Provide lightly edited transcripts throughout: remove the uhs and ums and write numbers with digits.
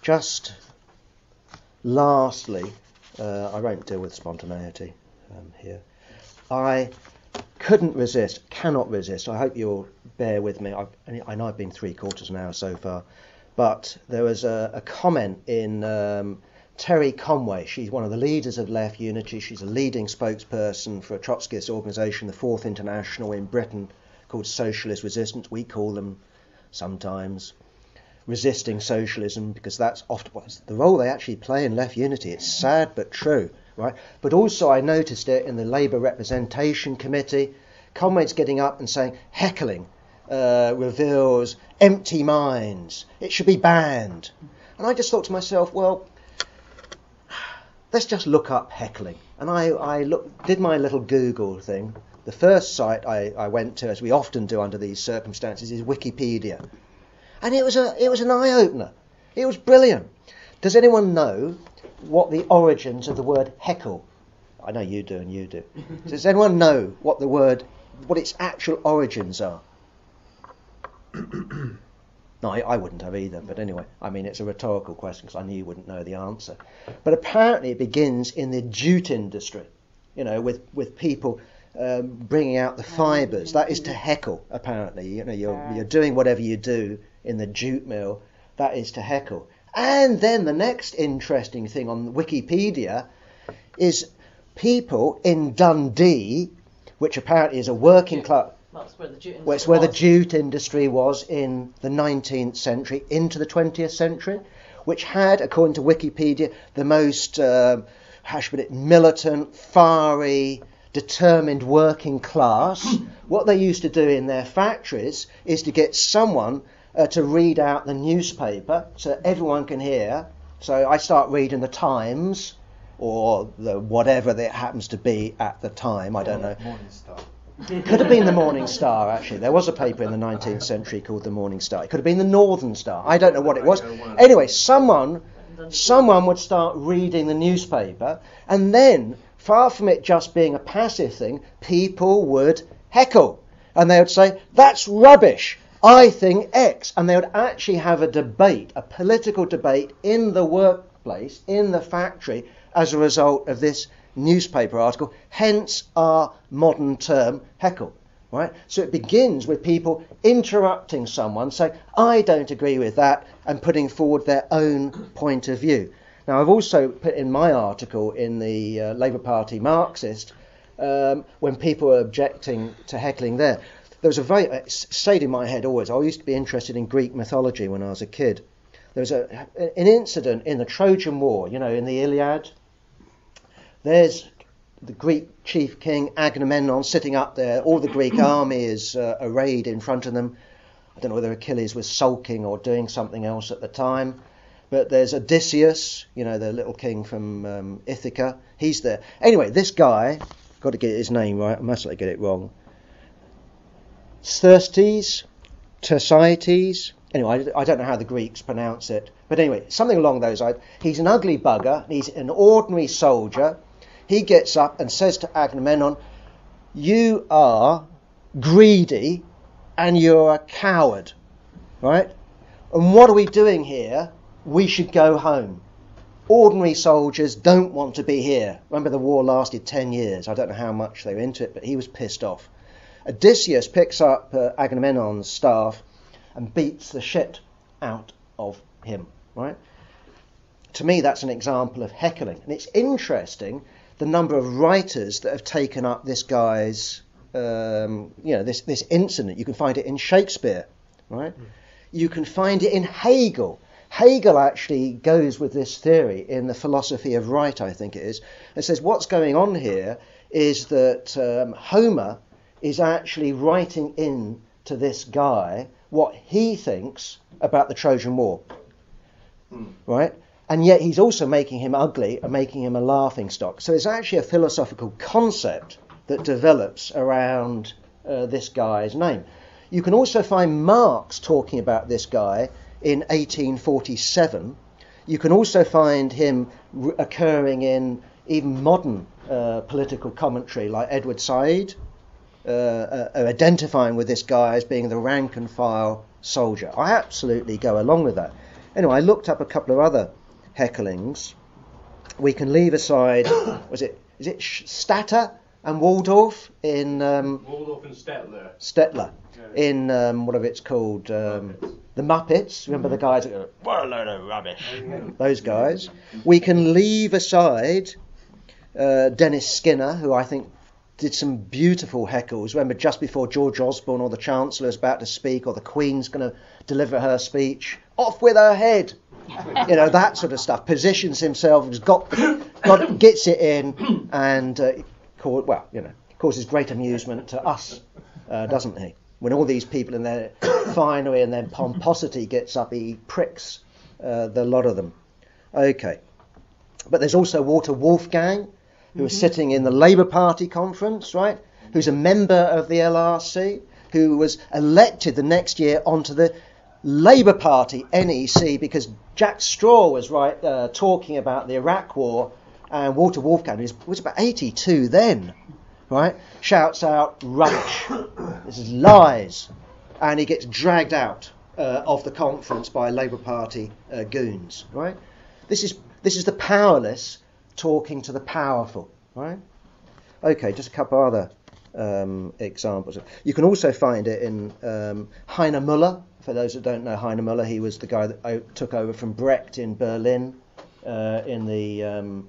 just lastly, I won't deal with spontaneity here. I cannot resist. I hope you'll bear with me. I know I've been 3/4 an hour so far, but there was a comment in Terry Conway. She's one of the leaders of Left Unity. She's a leading spokesperson for a Trotskyist organisation, the Fourth International in Britain, called Socialist Resistance. We call them sometimes resisting socialism, because that's often the role they actually play in Left Unity. It's sad but true, right? But also I noticed it in the Labour Representation Committee. Conway's getting up and saying heckling reveals empty minds. It should be banned. And I just thought to myself, well, let's just look up heckling. And I did my little Google thing. The first site I went to, as we often do under these circumstances, is Wikipedia. And it was an eye-opener. It was brilliant. Does anyone know what the origins of the word heckle? I know you do and you do. Does anyone know what its actual origins are? No, I wouldn't have either, but anyway, I mean, it's a rhetorical question because I knew you wouldn't know the answer. But apparently it begins in the jute industry, with people bringing out the fibres. That is to heckle, apparently. You're doing whatever you do in the jute mill. That is to heckle. And then the next interesting thing on Wikipedia is people in Dundee, which apparently is a working class... That's where the jute industry It's where the jute industry was in the 19th century into the 20th century, which had, according to Wikipedia, the most militant, fiery, determined working class. What they used to do in their factories is to get someone to read out the newspaper so everyone can hear. So I start reading the Times or the whatever that happens to be at the time. I don't know. Morning Star. Could have been the Morning Star, actually. There was a paper in the 19th century called the Morning Star. It could have been the Northern Star. I don't know what it was. Anyway, someone would start reading the newspaper, and then, far from it just being a passive thing, people would heckle. And they would say, that's rubbish. I think X. And they would actually have a debate, a political debate in the workplace, in the factory, as a result of this newspaper article, hence our modern term heckle, right? So it begins with people interrupting someone, saying, I don't agree with that, and putting forward their own point of view. Now, I've also put in my article in the Labour Party Marxist, when people were objecting to heckling there was it stayed in my head always. I used to be interested in Greek mythology when I was a kid. There was an incident in the Trojan War, in the Iliad. There's the Greek chief king Agamemnon sitting up there. All the Greek army is arrayed in front of them. I don't know whether Achilles was sulking or doing something else at the time. But there's Odysseus, the little king from Ithaca. He's there. Anyway, this guy, got to get his name right. I mustn't get it wrong. Thersites. Anyway, I don't know how the Greeks pronounce it. But anyway, something along those lines. He's an ugly bugger. He's an ordinary soldier. He gets up and says to Agamemnon, you are greedy and you're a coward, right? And what are we doing here? We should go home. Ordinary soldiers don't want to be here. Remember, the war lasted 10 years. I don't know how much they were into it, but he was pissed off. Odysseus picks up Agamemnon's staff and beats the shit out of him, right? To me, that's an example of heckling. And it's interesting, the number of writers that have taken up this guy's, this incident. You can find it in Shakespeare, right? You can find it in Hegel. Hegel actually goes with this theory in the Philosophy of Right, I think it is. It says what's going on here is that Homer is actually writing in to this guy what he thinks about the Trojan War, right? And yet he's also making him ugly and making him a laughing stock. So it's actually a philosophical concept that develops around this guy's name. You can also find Marx talking about this guy in 1847. You can also find him occurring in even modern political commentary, like Edward Said, identifying with this guy as being the rank and file soldier. I absolutely go along with that. Anyway, I looked up a couple of other hecklings. We can leave aside, is it Statter and Waldorf in... Waldorf and Stettler. Stettler. Yeah. In, whatever it's called, the Muppets. Remember the guys that go, what a load of rubbish. Those guys. We can leave aside Dennis Skinner, who I think did some beautiful heckles. Remember, just before George Osborne or the Chancellor is about to speak, or the Queen's going to deliver her speech, off with her head. You know, that sort of stuff. Positions himself, gets it in, and causes great amusement to us, doesn't he? When all these people in their finery and their pomposity gets up, he pricks the lot of them. Okay. But there's also Walter Wolfgang, who was sitting in the Labour Party conference, right? Who's a member of the LRC, who was elected the next year onto the Labour Party NEC because Jack Straw was talking about the Iraq War, and Walter Wolfgang, who was about 82 then, right, shouts out rubbish. This is lies, and he gets dragged out of the conference by Labour Party goons, right? This is the powerless talking to the powerful, right? Okay, just a couple other examples. You can also find it in Heiner Müller. For those that don't know Heiner Müller, he was the guy that took over from Brecht in Berlin in the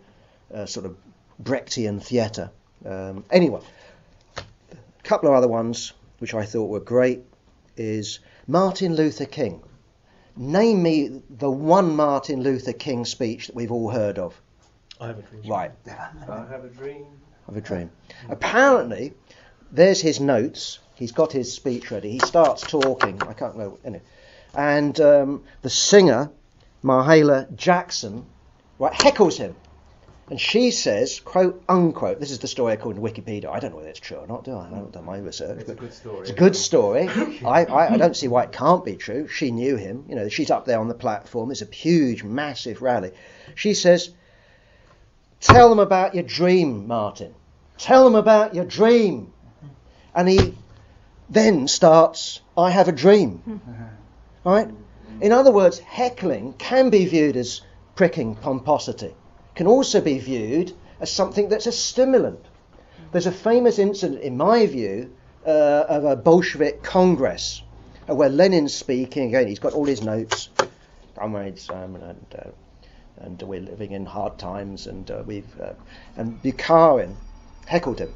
sort of Brechtian theatre. Anyway, a couple of other ones which I thought were great is Martin Luther King. Name me the one Martin Luther King speech that we've all heard of. I have a dream. Right. I have a dream. I have a dream. Apparently, there's his notes. He's got his speech ready. He starts talking. I can't know. Anyway. And the singer, Mahalia Jackson, heckles him. And she says, quote, unquote, this is the story according to Wikipedia. I don't know whether it's true or not, do I? I haven't done my research. It's a good story. It's a good story. I don't see why it can't be true. She knew him. You know, she's up there on the platform. It's a huge, massive rally. She says, tell them about your dream, Martin. Tell them about your dream. And he then starts, I have a dream. Right? In other words, heckling can be viewed as pricking pomposity. Can also be viewed as something that's a stimulant. There's a famous incident, in my view, of a Bolshevik Congress where Lenin's speaking. Again, he's got all his notes. Comrades, and we're living in hard times, and and Bukharin heckled him,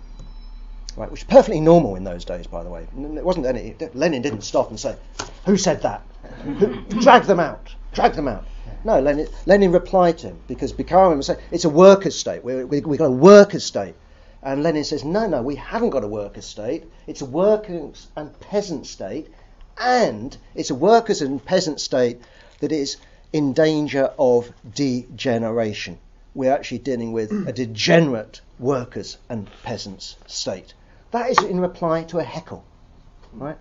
right, which is perfectly normal in those days, by the way. It wasn't any. Lenin didn't stop and say, "Who said that? Drag them out! Drag them out!" No, Lenin replied to him because Bukharin was saying it's a workers' state. We've got a workers' state, and Lenin says, "No, we haven't got a workers' state. It's a workers and peasant state, and it's a workers and peasant state that is in danger of degeneration. We're actually dealing with a degenerate workers and peasants state." That is in reply to a heckle, right?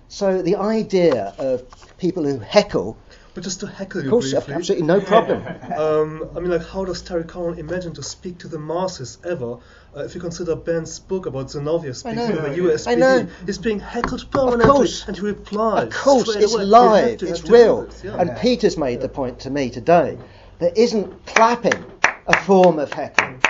So the idea of people who heckle, but just to heckle you of course, briefly, absolutely no problem. I mean, like, how does Terry Cowan imagine to speak to the masses ever? If you consider Ben's book about Zinoviev speaking to the USPD, he's being heckled permanently, and he replies. Of course, it's live, it's real. And Peter's made the point to me today. There isn't clapping a form of heckling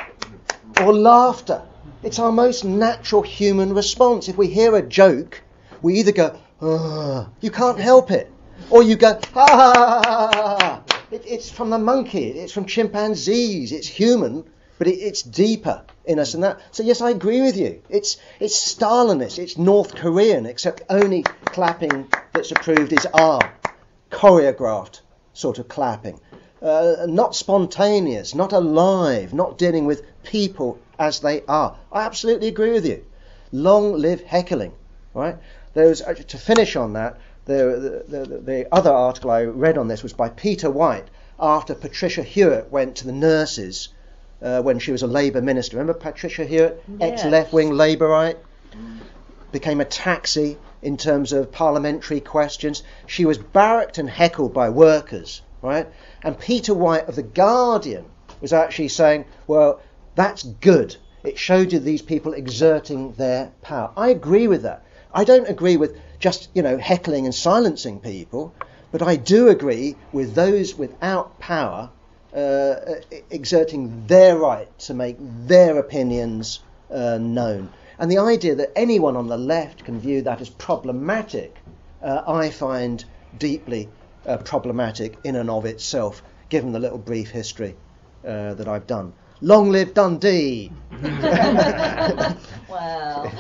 or laughter. It's our most natural human response. If we hear a joke, we either go, "Oh," you can't help it, or you go, "Ha ha ha ha ha." It's from the monkey, it's from chimpanzees, it's human, but it's deeper in us than that. So yes, I agree with you. It's Stalinist, it's North Korean, except only clapping that's approved is choreographed sort of clapping. Not spontaneous, not alive, not dealing with people as they are. I absolutely agree with you. Long live heckling, right? There's, to finish on that, the other article I read on this was by Peter White after Patricia Hewitt went to the nurses when she was a Labour minister. Remember Patricia Hewitt, ex-left-wing Labourite, became a taxi in terms of parliamentary questions. She was barracked and heckled by workers, right? And Peter White of The Guardian was actually saying, well, that's good. It showed you these people exerting their power. I agree with that. I don't agree with just, heckling and silencing people, But I do agree with those without power exerting their right to make their opinions known. And the idea that anyone on the left can view that as problematic, I find deeply problematic in and of itself, given the little brief history that I've done. Long live Dundee! Well.